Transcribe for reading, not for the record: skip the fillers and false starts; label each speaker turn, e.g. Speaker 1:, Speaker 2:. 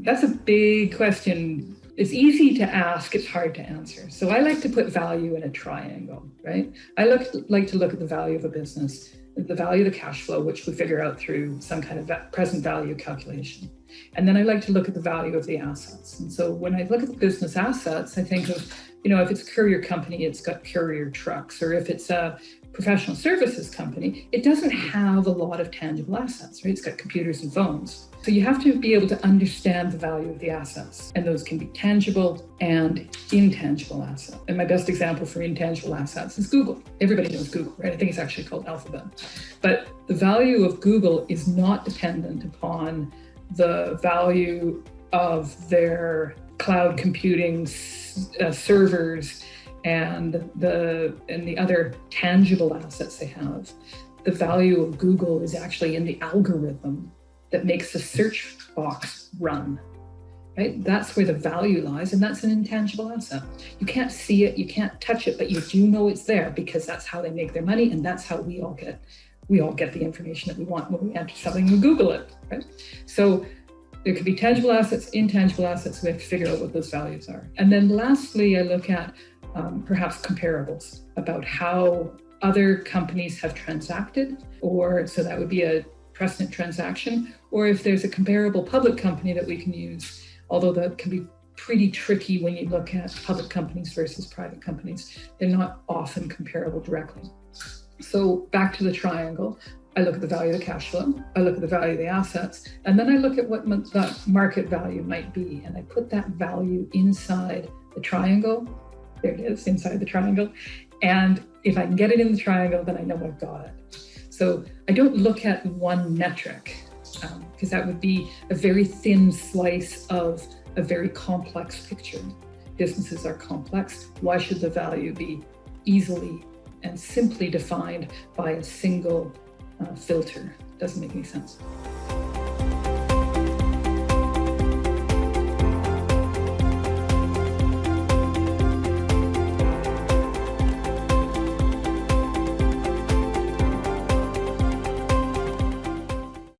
Speaker 1: That's a big question. It's easy to ask, it's hard to answer. So I like to put value in a triangle, right? I like to look at the value of a business, the value of the cash flow, which we figure out through some kind of present value calculation. And then I like to look at the value of the assets. And so when I look at the business assets, I think of, if it's a courier company, it's got courier trucks, or if it's a professional services company, it doesn't have a lot of tangible assets, right? It's got computers and phones. So you have to be able to understand the value of the assets, and those can be tangible and intangible assets. And my best example for intangible assets is Google. Everybody knows Google, right? I think it's actually called Alphabet. But the value of Google is not dependent upon the value of their cloud computing servers and the other tangible assets they have. The value of Google is actually in the algorithm that makes the search box run, right? That's where the value lies, and that's an intangible asset. You can't see it, you can't touch it, but you do know it's there because that's how they make their money, and that's how we all get the information that we want when we enter something and Google it, right? So there could be tangible assets, intangible assets. We have to figure out what those values are. And then lastly, I look at perhaps comparables about how other companies have transacted, or so that would be a precedent transaction, or if there's a comparable public company that we can use, although that can be pretty tricky when you look at public companies versus private companies. They're not often comparable directly. So back to the triangle, I look at the value of the cash flow, I look at the value of the assets, and then I look at what that market value might be, and I put that value inside the triangle. There it is, inside the triangle. And if I can get it in the triangle, then I know I've got it. So I don't look at one metric, because that would be a very thin slice of a very complex picture. Businesses are complex. Why should the value be easily and simply defined by a single filter? Doesn't make any sense.